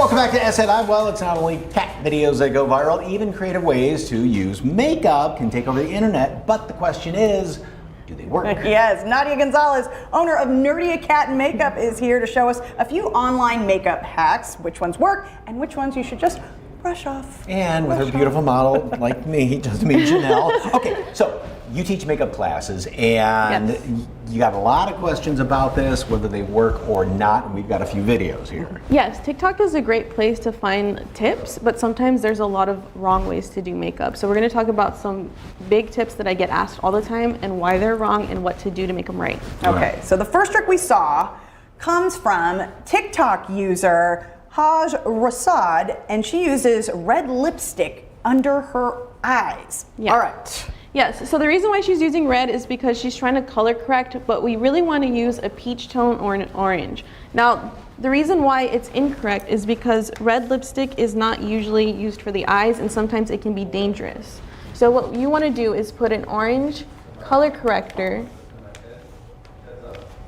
Welcome back to KSAT. Well, it's not only cat videos that go viral, even creative ways to use makeup can take over the internet. But the question is, do they work? Yes, Nerdia Gonzalez, owner of Nerdia Cat Makeup, is here to show us a few online makeup hacks, which ones work and which ones you should just brush off. And with her beautiful model, like me, just me, Janelle. Okay, so you teach makeup classes, and Yes. you got a lot of questions about this, whether they work or not, and we've got a few videos here. Yes, TikTok is a great place to find tips, but sometimes there's a lot of wrong ways to do makeup. So we're going to talk about some big tips that I get asked all the time and why they're wrong and what to do to make them right. Okay, so the first trick we saw comes from TikTok user Haj Rasad, and she uses red lipstick under her eyes. Yeah. All right. Yes, so the reason why she's using red is because she's trying to color correct, but we really want to use a peach tone or an orange. Now, the reason why it's incorrect is because red lipstick is not usually used for the eyes, and sometimes it can be dangerous. So what you want to do is put an orange color corrector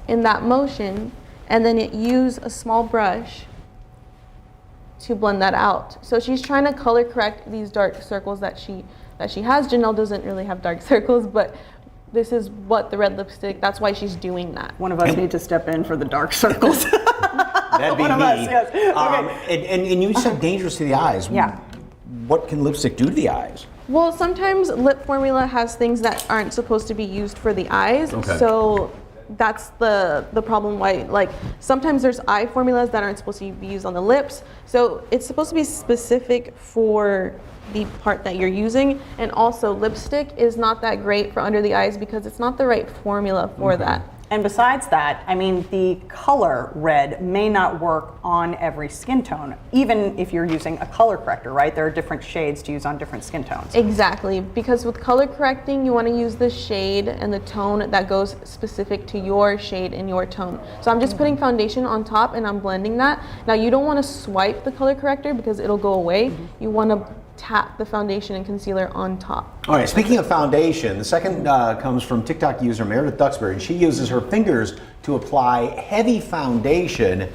in that motion, and then use a small brush to blend that out. So she's trying to color correct these dark circles that she has. Janelle doesn't really have dark circles, but this is what the red lipstick, that's why she's doing that. One of us need to step in for the dark circles. That'd be One of me. us, yes. Okay. And you said dangerous to the eyes. Yeah. What can lipstick do to the eyes? Well, sometimes lip formula has things that aren't supposed to be used for the eyes. Okay. So that's the problem why, like, sometimes there's eye formulas that aren't supposed to be used on the lips. So it's supposed to be specific for the part that you're using. And also lipstick is not that great for under the eyes because it's not the right formula for that. And besides that, I mean, the color red may not work on every skin tone, even if you're using a color corrector, right? There are different shades to use on different skin tones. Exactly, because with color correcting, you want to use the shade and the tone that goes specific to your shade and your tone. So I'm just putting foundation on top and I'm blending that. Now you don't want to swipe the color corrector because it'll go away. You want to tap the foundation and concealer on top. All right, speaking of foundation, the second comes from TikTok user Meredith Duxbury, and she uses her fingers to apply heavy foundation.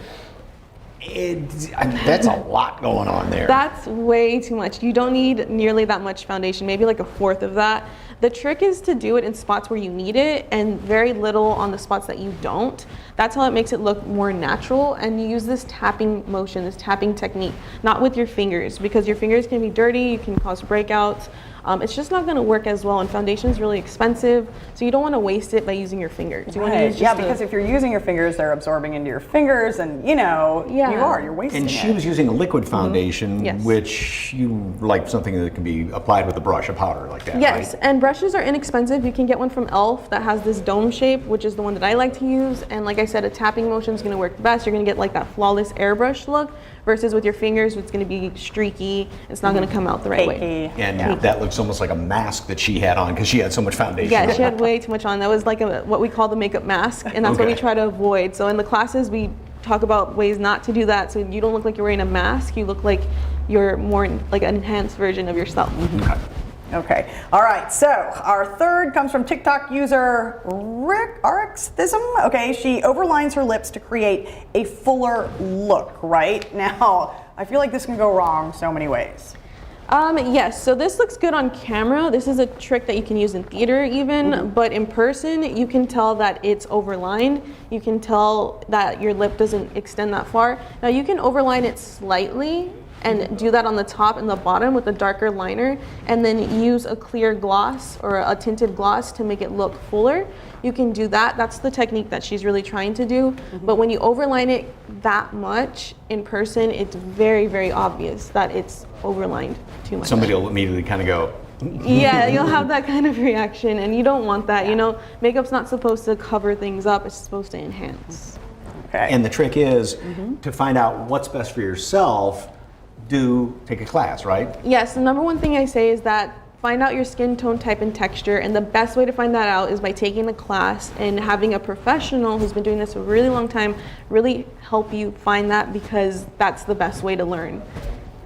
That's a lot going on there. That's way too much. You don't need nearly that much foundation, maybe like a fourth of that. The trick is to do it in spots where you need it and very little on the spots that you don't. That's how it makes it look more natural, and you use this tapping motion, this tapping technique, not with your fingers, because your fingers can be dirty, you can cause breakouts. It's just not going to work as well, and foundation is really expensive, so you don't want to waste it by using your fingers. You want to use just because if you're using your fingers, they're absorbing into your fingers, and you're wasting And it. she was using a liquid foundation, Yes. which you like something that can be applied with a brush, a powder like that, Yes, right? and brushes are inexpensive. You can get one from e.l.f. that has this dome shape, which is the one that I like to use. And like I said, a tapping motion is going to work best. You're going to get like that flawless airbrush look, versus with your fingers, it's going to be streaky. It's not going to come out the right way. And that looks almost like a mask that she had on because she had so much foundation. Yeah, she had way too much on. That was like what we call the makeup mask, and that's what we try to avoid. So in the classes, we talk about ways not to do that, so you don't look like you're wearing a mask. You look like you're more like an enhanced version of yourself. Okay. All right. So our third comes from TikTok user RxThism. Okay. She overlines her lips to create a fuller look. Right now, I feel like this can go wrong so many ways. Yes, so this looks good on camera. This is a trick that you can use in theater even, but in person, you can tell that it's overlined. You can tell that your lip doesn't extend that far. Now you can overline it slightly and do that on the top and the bottom with a darker liner, and then use a clear gloss or a tinted gloss to make it look fuller. You can do that. That's the technique that she's really trying to do. But when you overline it that much in person, it's very, very obvious that it's overlined too much. Somebody will immediately kind of go, yeah, you'll have that kind of reaction, and you don't want that. You know, makeup's not supposed to cover things up, it's supposed to enhance. Okay. And the trick is to find out what's best for yourself, take a class, right? Yes, the number one thing I say is that find out your skin tone type and texture, and the best way to find that out is by taking a class and having a professional who's been doing this for a really long time really help you find that, because that's the best way to learn.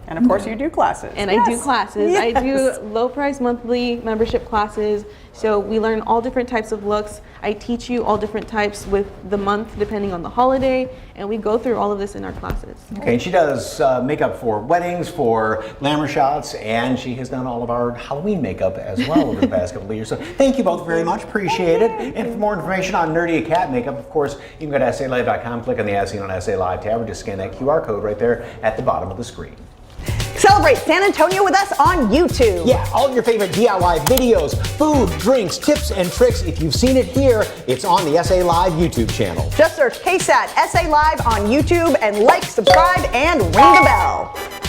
And of course you do classes. And I do Yes. classes. Yes. I do low price monthly membership classes. So we learn all different types of looks. I teach you all different types with the month depending on the holiday. And we go through all of this in our classes. Okay, and she does makeup for weddings, for glamour shots, and she has done all of our Halloween makeup as well over the past couple of years. So thank you both very much, appreciate it. And for more information on Nerdia Cat Makeup, of course, you can go to SALive.com, click on the As Seen on SA Live tab, or just scan that QR code right there at the bottom of the screen. Celebrate San Antonio with us on YouTube. Yeah, all your favorite DIY videos, food, drinks, tips, and tricks. If you've seen it here, it's on the SA Live YouTube channel. Just search KSAT SA Live on YouTube and like, subscribe, and ring the bell.